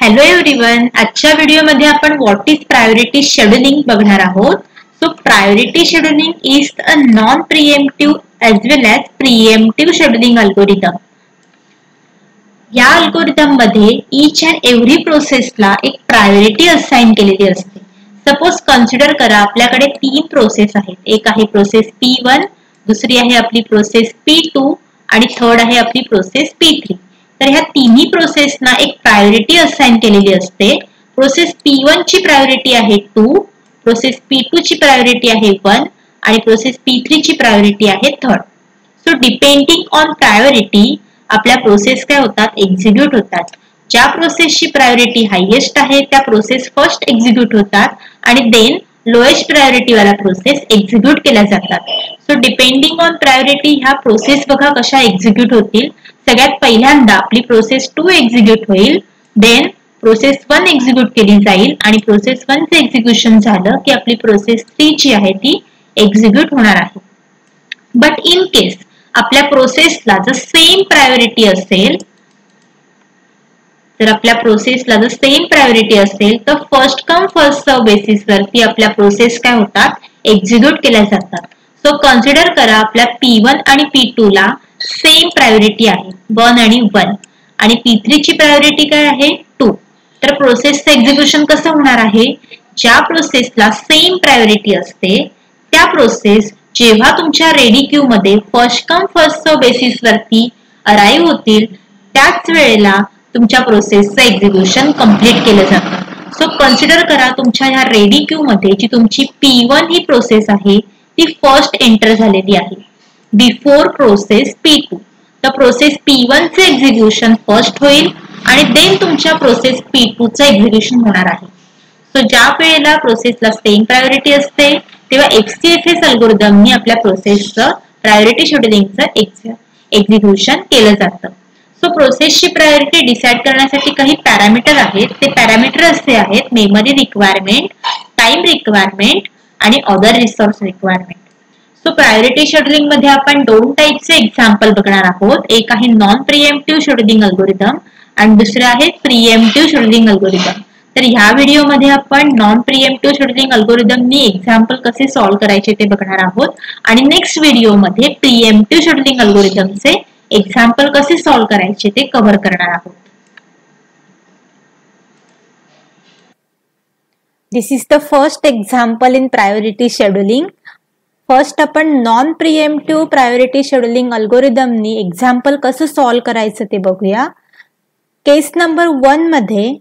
Hello everyone, आजच्या व्हिडिओमध्ये आपण व्हॉट इज प्रायोरिटी शेड्यूलिंग बघणार आहोत. So priority scheduling is a non preemptive as well as preemptive scheduling algorithm. या algorithm मध्ये ईच अँड एव्हरी प्रोसेसला एक प्रायोरिटी असाइन केलेली असते. सपोज कन्सिडर करा आपल्याकडे 3 प्रोसेस आहेत. एक आहे प्रोसेस P1, दुसरी आहे आपली प्रोसेस P2 आणि थर्ड आहे आपली प्रोसेस P3. तर ह्या तिन्ही प्रोसेसना एक प्रायोरिटी असाइन केलेली असते. प्रोसेस P1 ची प्रायोरिटी आहे 2, प्रोसेस P2 ची प्रायोरिटी आहे 1 आणि प्रोसेस P3 ची प्रायोरिटी आहे 3. सो डिपेंडिंग ऑन प्रायोरिटी आपल्या प्रोसेस काय होतात, एक्झिक्यूट होतात. ज्या प्रोसेसची प्रायोरिटी हायेस्ट आहे त्या प्रोसेस फर्स्ट एक्झिक्यूट होतात आणि देन लोएस्ट प्रायोरिटी वाला प्रोसेस एक्झिक्यूट केल्या जातात. सो डिपेंडिंग ऑन प्रायोरिटी ह्या प्रोसेस बघा कशा एक्झिक्यूट होतील. सगळ्यात पहिल्यांदा आपली प्रोसेस 2 एक्झिक्यूट होईल, देन प्रोसेस 1 एक्झिक्यूट केली जाईल आणि प्रोसेस 1 चे एक्झिक्युशन झालं की आपली प्रोसेस 3 जी आहे ती एक्झिक्यूट होणार आहे. बट इन केस आपल्या प्रोसेसला जर सेम प्रायोरिटी असेल, तर आपल्या प्रोसेसला जर सेम प्रायोरिटी असेल तर first come first serve basis वरती आपल्या प्रोसेस काय होतात, एक्झिक्यूट केल्या जातात. सो कन्सिडर करा आपल्या P1 आणि P2 ला सेम प्रायोरिटी आहे 1 आणि 1 आणि P3 ची प्रायोरिटी काय आहे 2. तर प्रोसेसचं एक्झिक्युशन कसं होणार आहे, ज्या प्रोसेसला सेम प्रायोरिटी असते त्या प्रोसेस जेव्हा तुमच्या रेडी क्यू मध्ये first come first serve basis वरती अराईव्ह होतील त्याच वेळेला तुमच्या प्रोसेसचं एक्झिक्युशन कंप्लीट केलं जातं. सो कन्सिडर करा तुमच्या ह्या रेडी क्यू मध्ये जी तुमची P1 ही प्रोसेस आहे ती फर्स्ट एंटर झालेली आहे बिफोर प्रोसेस P2. तर प्रोसेस P1 चे एक्झिक्युशन फर्स्ट होईल आणि देन तुमच्या प्रोसेस P2 चं एक्झिक्युशन होणार आहे. सो ज्या वेळेला प्रोसेसला सेम प्रायोरिटी असते तेव्हा FCFS अल्गोरिदमनी आपल्या प्रोसेसचं प्रायोरिटी शेड्यूलिंगचं एक्झिक्युशन केलं जातं. सो प्रोसेसची प्रायोरिटी डिसाइड करण्यासाठी काही पॅरामीटर आहेत. ते पॅरामीटर असे आहेत मेमरी रिक्वायरमेंट, टाइम रिक्वायरमेंट आणि other resource requirement. So priority scheduling मध्ये आपण 2 टाईपचे एक्झाम्पल बघणार आहोत. एक आहे नॉन प्रिएम्प्टिव्ह शेड्यूलिंग अल्गोरिदम आणि दुसरे आहे प्रिएम्प्टिव्ह शेड्यूलिंग अल्गोरिदम. तर ह्या व्हिडिओमध्ये आपण नॉन प्रिएम्प्टिव्ह शेड्यूलिंग अल्गोरिदमनी एक्झाम्पल कसे सॉल्व्ह करायचे ते बघणार आहोत आणि नेक्स्ट व्हिडिओमध्ये प्रिएम्प्टिव्ह शेड्यूलिंग अल्गोरिदमचे एक्झाम्पल कसे सॉल्व्ह करायचे ते कव्हर करणार आहोत. This is the first example in priority scheduling. First आपण नॉन प्रिएम्प्टिव्ह प्रायोरिटी शेड्यूलिंग अल्गोरिदमनी एक्झाम्पल कसं सॉल्व्ह करायचं ते बघूया. केस नंबर 1 मध्ये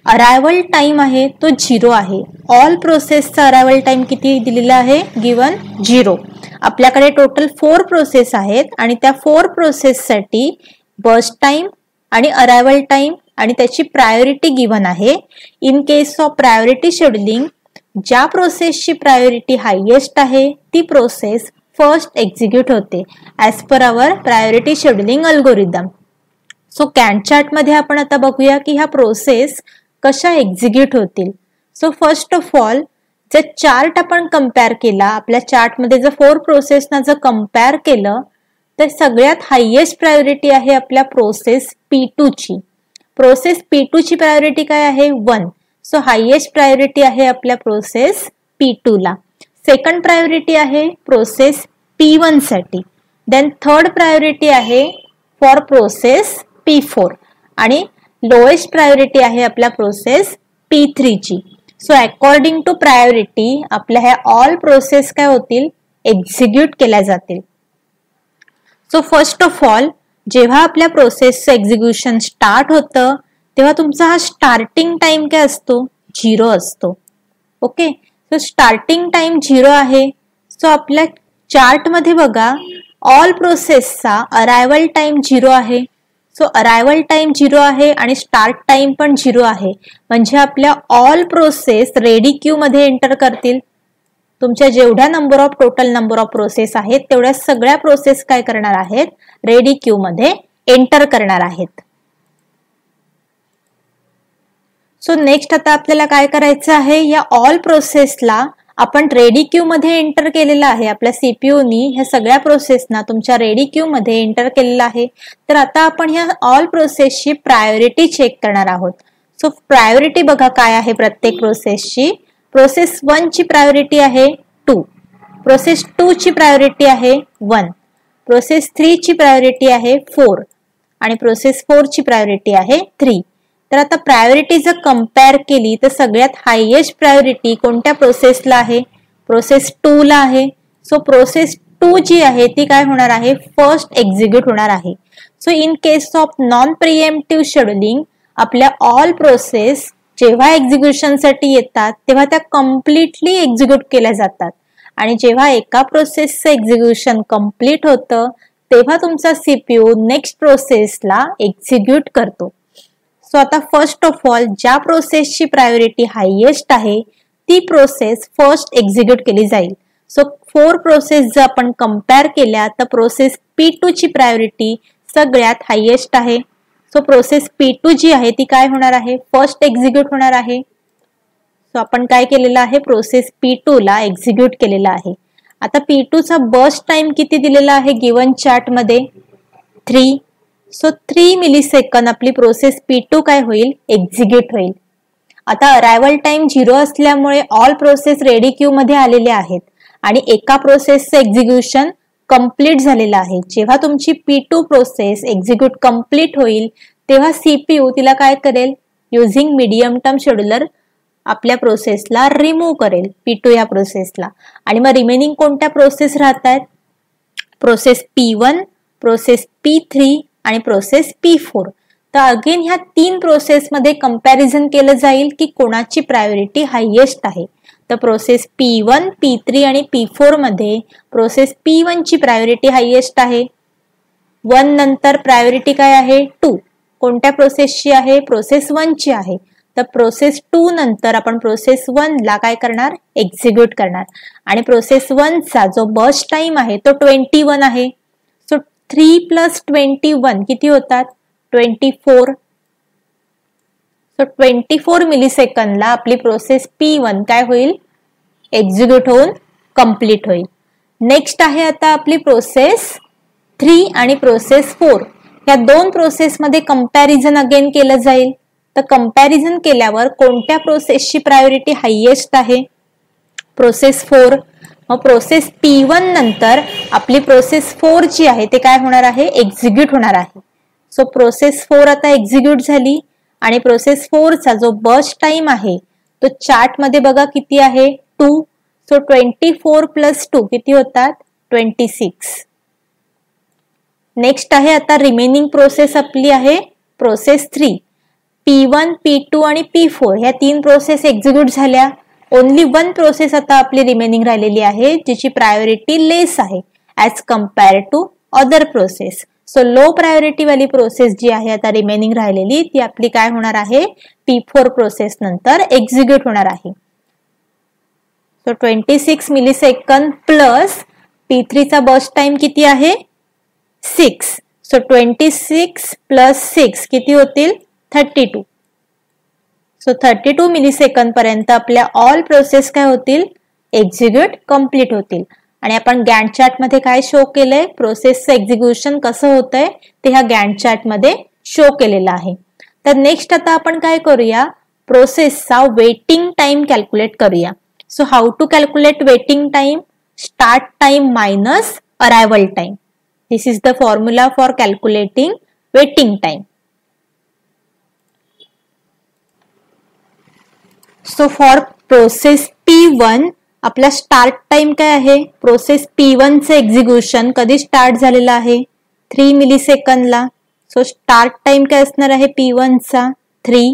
अरायवल टाइम आहे तो 0 आहे. ऑल प्रोसेसचा अरायवल टाइम किती दिलेला आहे, गिवन 0. आपल्याकडे टोटल 4 प्रोसेस आहेत आणि त्या 4 प्रोसेससाठी बर्स्ट टाइम आणि अरायवल टाइम आणि त्याची प्रायोरिटी गिवन आहे. In case of priority scheduling ज्या प्रोसेसची प्रायोरिटी हायेस्ट आहे ती प्रोसेस फर्स्ट एक्झिक्यूट होते as per our priority scheduling algorithm. So Gantt chart मध्ये आपण आता बघूया की ह्या प्रोसेस कशा एक्झिक्यूट होतील. सो फर्स्ट ऑफ ऑल जर चार्ट आपण कम्पेअर केला, आपल्या चार्टमध्ये जर 4 प्रोसेसना जर कम्पेअर केलं तर सगळ्यात हायेस्ट प्रायोरिटी आहे आपल्या प्रोसेस P2 ची. प्रोसेस P2 ची प्रायोरिटी काय आहे 1. सो हायेस्ट प्रायोरिटी आहे आपल्या प्रोसेस P2 ला. सेकंड प्रायोरिटी आहे प्रोसेस P1 साठी. देन थर्ड प्रायोरिटी आहे फॉर प्रोसेस P4 आणि लोएस्ट प्रायोरिटी आहे आपल्या प्रोसेस P3 ची. सो अकॉर्डिंग टू प्रायोरिटी आपल्या ह्या ऑल प्रोसेस काय होतील, एक्झिक्यूट केल्या जातील. सो फर्स्ट ऑफ ऑल जेव्हा आपल्या प्रोसेसचं एक्झिक्युशन स्टार्ट होतं तेव्हा तुमचा हा स्टार्टिंग टाइम काय असतो, 0 असतो. ओके, सो स्टार्टिंग टाइम 0 आहे. सो आपल्या चार्ट मध्ये बघा ऑल प्रोसेसचा अरायवल टाइम 0 आहे. सो अरायवल टाइम 0 आहे आणि स्टार्ट टाइम पण 0 आहे. म्हणजे आपल्या ऑल प्रोसेस रेडी क्यू मध्ये एंटर करतील. तुमच्या जेवढ्या टोटल नंबर ऑफ प्रोसेस आहेत तेवढ्या सगळ्या प्रोसेस काय करणार आहेत, रेडी क्यू मध्ये एंटर करणार आहेत. सो नेक्स्ट आता आपल्याला काय करायचं आहे, या ऑल प्रोसेसला आपण रेडी क्यू मध्ये एंटर केलेला आहे. आपल्या सीपीयूनी ह्या सगळ्या प्रोसेसना तुमच्या रेडी क्यू मध्ये एंटर केलेला आहे. तर आता आपण ह्या ऑल प्रोसेसची प्रायोरिटी चेक करणार आहोत. सो प्रायोरिटी बघा काय आहे प्रत्येक प्रोसेसची. प्रोसेस 1 ची प्रायोरिटी आहे 2, प्रोसेस 2 ची प्रायोरिटी आहे 1, प्रोसेस 3 ची प्रायोरिटी आहे 4 आणि प्रोसेस 4 ची प्रायोरिटी आहे 3. तर आता प्रायोरिटी जर कंपेअर केली तर सगळ्यात हायेस्ट प्रायोरिटी कोणत्या प्रोसेसला आहे? प्रोसेस 2 ला आहे. सो प्रोसेस 2 जी आहे ती काय होणार आहे? फर्स्ट एक्झिक्यूट होणार आहे. So in case of non preemptive scheduling आपल्या ऑल प्रोसेस जेव्हा एक्झिक्युशन साठी येतात तेव्हा त्या कम्प्लिटली एक्झिक्यूट केल्या जातात आणि जेव्हा एका प्रोसेसचं एक्झिक्युशन कम्प्लीट होतं तेव्हा तुमचा सीपीयू नेक्स्ट प्रोसेसला एक्झिक्यूट करतो. सो आता फर्स्ट ऑफ ऑल ज्या प्रोसेसची प्रायोरिटी हायेस्ट आहे ती प्रोसेस फर्स्ट एक्झिक्यूट केली जाईल. सो 4 प्रोसेस जर आपण कंपेअर केल्या तर प्रोसेस P2 ची प्रायोरिटी सगळ्यात हायेस्ट आहे. सो प्रोसेस P2 जी आहे ती काय होणार आहे? फर्स्ट एक्झिक्यूट होणार आहे. सो आपण काय केलेलं आहे? प्रोसेस P2 ला एक्झिक्यूट केलेला आहे. आता P2 चा बर्स्ट टाइम किती दिलेला आहे गिवन चार्ट मध्ये? 3. सो 3 मिलीसेकंद आपली प्रोसेस P2 काय होईल? एक्झिक्यूट होईल. आता अरायवल टाइम 0 असल्यामुळे ऑल प्रोसेस रेडी क्यू मध्ये आलेले आहेत आणि एका प्रोसेसचं एक्झिक्युशन कंप्लीट झालेलं आहे. जेव्हा तुमची P2 प्रोसेस एक्झिक्यूट कंप्लीट होईल तेव्हा सीपीयू तिला काय करेल? युझिंग मीडियम टर्म शेड्यूलर आपल्या प्रोसेसला रिमूव्ह करेल P2 या प्रोसेसला आणि मग रिमेनिंग कोणत्या प्रोसेस राहतात? प्रोसेस P1, प्रोसेस P3 आणि प्रोसेस P4. तर अगेन ह्या 3 प्रोसेस मध्ये कंपॅरिझन केलं जाईल की कोणाची प्रायोरिटी हायेस्ट आहे. तर प्रोसेस P1, P3 आणि P4 मध्ये प्रोसेस P1 ची प्रायोरिटी हायेस्ट आहे. 1 नंतर प्रायोरिटी काय आहे? 2. कोणत्या प्रोसेसची आहे? प्रोसेस 1 ची आहे. तर प्रोसेस 2 नंतर आपण प्रोसेस 1 ला काय करणार? एक्झिक्यूट करणार आणि प्रोसेस 1 चा जो बर्स्ट टाइम आहे तो 21 आहे. सो 3 + 21 किती होतात? 24. सो 24 मिलीसेकंदला आपली प्रोसेस P1 काय होईल? एक्झिक्यूट होऊन कंप्लीट होईल. नेक्स्ट आहे आता आपली प्रोसेस 3 आणि प्रोसेस 4. या 2 प्रोसेस मध्ये कंपॅरिझन अगेन केलं जाईल. तर कंपॅरिझन केल्यावर कोणत्या प्रोसेसची प्रायोरिटी हायेस्ट आहे? प्रोसेस 4. मग प्रोसेस P1 नंतर आपली प्रोसेस 4 जी आहे ते काय होणार आहे? एक्झिक्यूट होणार आहे. सो प्रोसेस 4 आता एक्झिक्यूट झाली आणि प्रोसेस 4 चा जो बर्स्ट टाइम आहे तो चार्ट मध्ये बघा किती आहे? 2. सो 24 + 2 किती होतात? 26. नेक्स्ट आहे आता रिमेनिंग प्रोसेस आपली आहे प्रोसेस 3. P1, P2 आणि P4 ह्या 3 प्रोसेस एक्झिक्यूट झाल्या. ओनली 1 प्रोसेस आता आपली रिमेनिंग राहिलेली आहे जिची प्रायोरिटी लेस आहे as compared to other process. So low priority वाली प्रोसेस जी आहे आता रिमेनिंग राहिलेली ती आपली काय होणार आहे? P4 प्रोसेस नंतर एक्झिक्यूट होणार आहे. सो 26 मिलीसेकंद प्लस P3 चा बर्स्ट टाइम किती आहे? 6. सो 26 + 6 किती होतील? 32. सो 32 मिलीसेकंद पर्यंत आपल्या ऑल प्रोसेस काय होतील? एक्झिक्यूट कंप्लीट होतील. आणि आपण गॅन्ट चार्ट मध्ये काय शो केलंय? प्रोसेसचं एक्झिक्युशन कसं होतंय ते ह्या गॅन्ट चार्ट मध्ये शो केलेलं आहे. तर नेक्स्ट आता आपण काय करूया? प्रोसेसचा वेटिंग टाइम कॅल्क्युलेट करूया. So how to calculate waiting time? Start time minus arrival time. This is the formula for calculating waiting time. So for process P1 आपला स्टार्ट टाइम काय आहे? प्रोसेस P1 चे एक्झिक्युशन कधी start झालेलं आहे? 3 मिलीसेकंदला. So start time काय असणार आहे P1 चा? 3.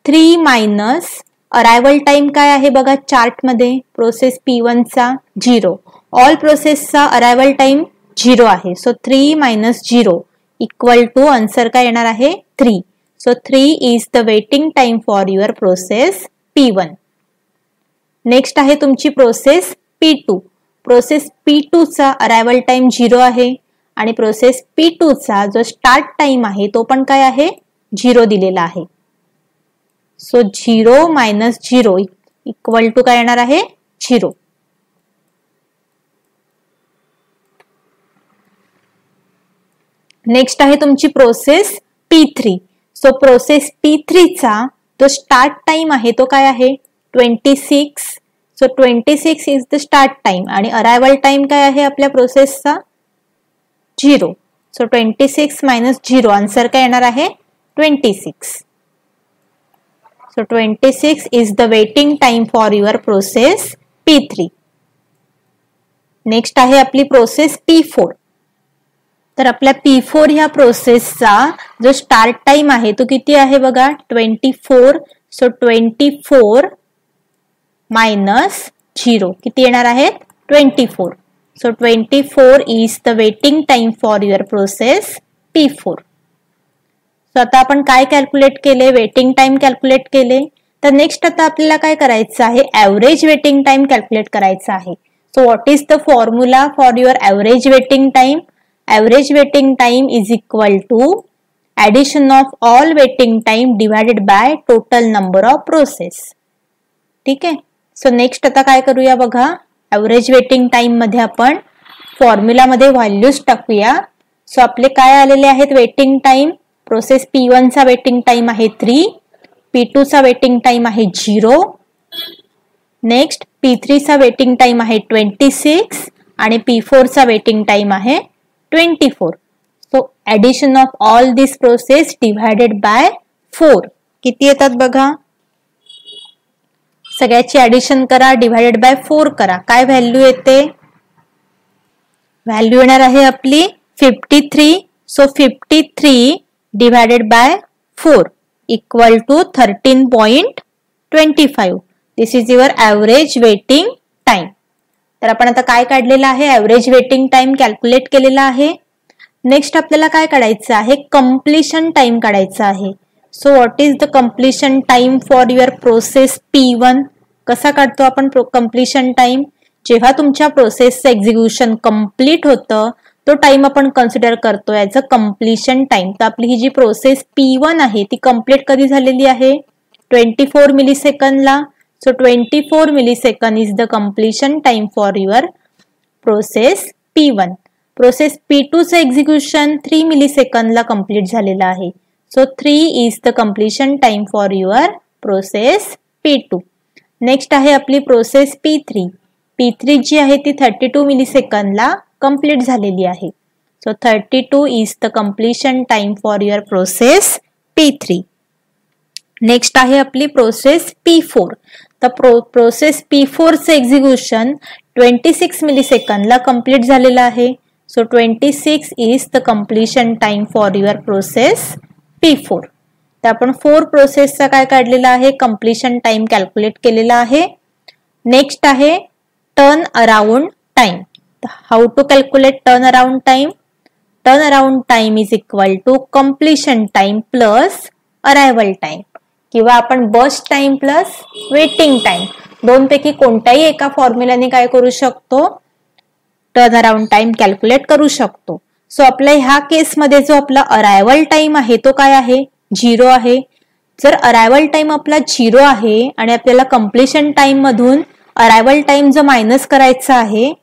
3 मायनस अरायवल टाइम काय आहे बघा चार्ट मध्ये? प्रोसेस P1 चा 0. ऑल प्रोसेसचा अरायवल टाइम 0 आहे. So 3 minus 0 equal to answer काय येणार आहे? 3. So 3 is the waiting time for your process P1. Next आहे तुमची प्रोसेस P2. प्रोसेस P2 चा अरायवल टाइम 0 आहे आणि प्रोसेस P2 चा जो स्टार्ट टाइम आहे तो पण काय आहे? 0 दिलेला आहे. सो 0 मायनस 0 इक्वल टू काय येणार आहे? 0. नेक्स्ट आहे तुमची process P3. So process P3 चा तो स्टार्ट टाइम आहे तो काय आहे 26. So 26 is the start time आणि अरायवल टाइम काय आहे आपल्या प्रोसेसचा 0. सो 26 मायनस 0 आन्सर काय येणार आहे 26. So 26 is the waiting time for your process P3. Next आहे आपली प्रोसेस P4. तर आपल्या P4 ह्या प्रोसेसचा जो स्टार्ट टाइम आहे तो किती आहे बघा 24. सो 24 मायनस 0 किती येणार आहेत 24. So 24 is the waiting time for your process P4. So आता आपण काय कॅल्क्युलेट केले वेटिंग टाइम कॅल्क्युलेट केले. तर नेक्स्ट आता आपल्याला काय करायचं आहे ऍव्हरेज वेटिंग टाइम कॅल्क्युलेट करायचं आहे. So what is the formula for your average waiting time. Average waiting time is equal to addition of all waiting time divided by total number of process. ठीक आहे. So next आता काय करूया बघा average waiting time मध्ये आपण formula मध्ये values टाकूया. सो आपले काय आलेले आहेत वेटिंग टाइम. प्रोसेस P1 चा वेटिंग टाइम आहे 3, P2 चा वेटिंग टाइम आहे 0, नेक्स्ट P3 चा वेटिंग टाइम आहे 26 आणि P4 चा वेटिंग टाइम आहे 24. So addition of all this process divided by 4 किती येतात बघा सगळ्याची ऍडिशन करा डिवायडेड बाय 4 करा. काय व्हॅल्यू येते व्हॅल्यू येणार आहे आपली 53. So 53 divided by 4 equal to 13.25. This is your average waiting time. तर आपण आता काय काढलेलं आहे average waiting time कॅल्क्युलेट केलेला आहे. नेक्स्ट आपल्याला काय काढायचं आहे completion time काढायचं आहे. So what is the completion time for your process P1. कसा काढतो आपण completion time जेव्हा तुमच्या प्रोसेसचं एक्झिक्युशन कंप्लीट होतं तो टाइम आपण कन्सिडर करतो ॲज अ कम्प्लिशन टाइम. तर आपली ही जी प्रोसेस P1 आहे ती कंप्लीट कधी झालेली आहे 24 मिलीसेकंदला. So 24 millisecond is the completion time for your process P1. Process P2 चं एक्झिक्युशन 3 मिलीसेकंदला कंप्लीट झालेलं आहे. So 3 is the completion time for your process P2. Next आहे आपली प्रोसेस P3. P3 जी आहे ती 32 मिलीसेकंदला कंप्लीट झालेली आहे. So 32 is the completion time for your process P3. Next आहे आपली प्रोसेस P4. तर प्रोसेस P4 चे एक्झिक्युशन 26 मिलीसेकंदला कंप्लीट झालेलं आहे. So 26 is the completion time for your process P4. तर आपण 4 प्रोसेसचा काय काढलेला आहे कम्प्लिशन टाइम कॅल्क्युलेट केलेला आहे. नेक्स्ट आहे turn around time. How to calculate turnaround time? Turnaround time is equal to completion time plus arrival time किंवा आपण burst time plus waiting time दोनपैकी कोणत्याही एका फॉर्म्युलाने काय करू शकतो turnaround time कॅल्क्युलेट करू शकतो. सो आपल्या ह्या केसमध्ये जो आपला अरायवल टाइम आहे तो काय आहे 0 आहे. जर अरायवल टाइम आपला 0 आहे आणि आपल्याला completion time मधून अरायवल टाइम जो मायनस करायचा आहे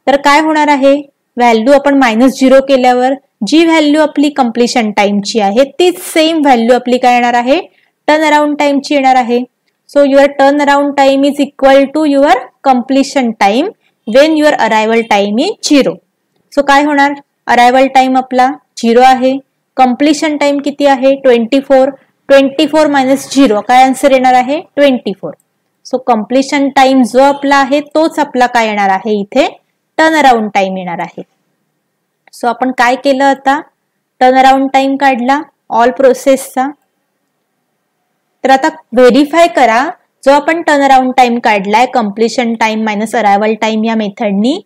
तर काय होणार आहे व्हॅल्यू आपण -0 केल्यावर जी व्हॅल्यू आपली कम्प्लिशन टाइमची आहे तीच सेम व्हॅल्यू आपली काय येणार आहे टर्न अराउंड टाइमची येणार आहे. So your turn around time is equal to your completion time when your arrival time is 0. So काय होणार अरायवल टाइम आपला 0 आहे कम्प्लिशन टाइम किती आहे 24 मायनस 0 काय आन्सर येणार आहे 24. सो कम्प्लिशन टाइम जो आपला आहे तोच आपला काय येणार आहे इथे टर्न अराउंड टाइम येणार आहे. सो आपण काय केलं आता टर्न अराउंड टाइम काढला ऑल प्रोसेसचा. तर आता व्हेरीफाय करा जो आपण टर्न अराउंड टाइम काढलाय completion time minus arrival time या मेथडनी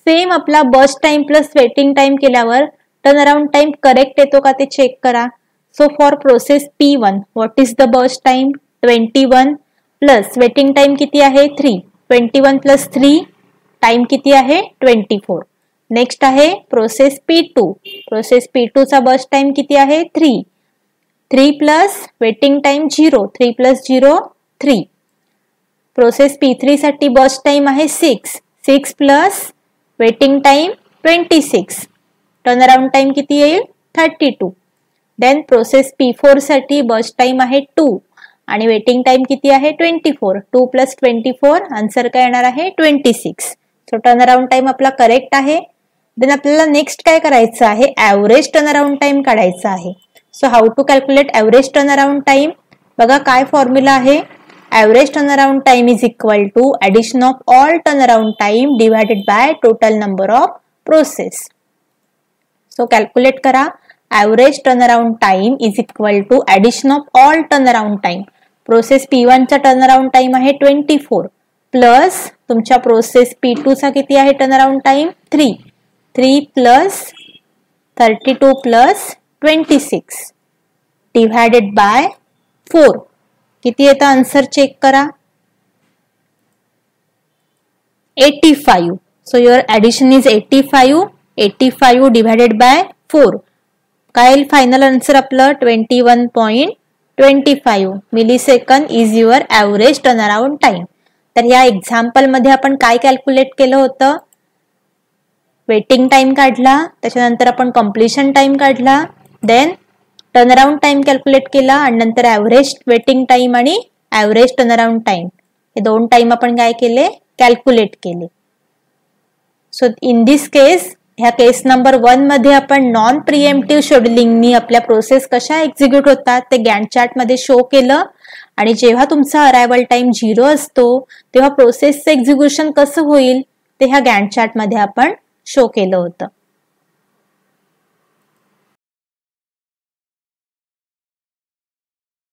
सेम आपला burst time plus waiting time केल्यावर टर्न अराउंड टाइम करेक्ट येतो का ते चेक करा. So for process P1 what is the burst time 21 plus waiting time किती आहे 3 21 प्लस 3 टाइम किती आहे 24. नेक्स्ट आहे प्रोसेस P2 चा बर्स्ट टाइम किती आहे 3 plus waiting time 0 3 plus 0 3. Process P3 साठी बर्स्ट टाइम आहे 6 plus waiting time 26 turn around time किती येईल 32. देन प्रोसेस P4 साठी बर्स्ट टाइम आहे 2 आणि वेटिंग टाइम किती आहे 24. 2 + 24 आन्सर काय येणार आहे 26. सो टर्न अराउंड टाइम आपला करेक्ट आहे. देन आपल्याला नेक्स्ट काय करायचं आहे, ऍव्हरेज टर्न अराउंड टाइम काढायचा आहे. So how to calculate average turn around time? बघा काय फॉर्म्युला आहे, average turn around time is equal to addition of all turn around time divided by total number of process. So calculate करा, average turn around time is equal to addition of all turn around time. Process P1 चा turn around time आहे 24 plus तुमच्या process P2 चा किती आहे turn around time 3 plus 32 plus 26 divided by 4. किती येतं answer check करा 85. So your addition is 85 divided by 4. काय येईल फायनल आन्सर आपलं 21.25 millisecond is your average turn around time. तर या एक्झाम्पल मध्ये आपण काय कॅल्क्युलेट केलं होतं, वेटिंग टाइम काढला, त्याच्यानंतर आपण कम्प्लिशन टाइम काढला, then turn around time calculate केला आणि नंतर ऍव्हरेज वेटिंग टाइम आणि ऍव्हरेज टर्न अराउंड टाइम हे दोन टाइम आपण काय केले कॅल्क्युलेट केले. सो इन दिस केस, ह्या केस नंबर 1 मध्ये आपण नॉन प्रिएम्प्टिव्ह शेड्युलिंगनी आपल्या प्रोसेस कशा एक्झिक्यूट होतात ते गॅन्ट चार्ट मध्ये शो केलं. आणि जेव्हा तुमचा अरायवल टाइम 0 असतो तेव्हा प्रोसेसचं एक्झिक्युशन कसं होईल ते ह्या गॅन्ट चार्ट मध्ये आपण शो केलं होतं.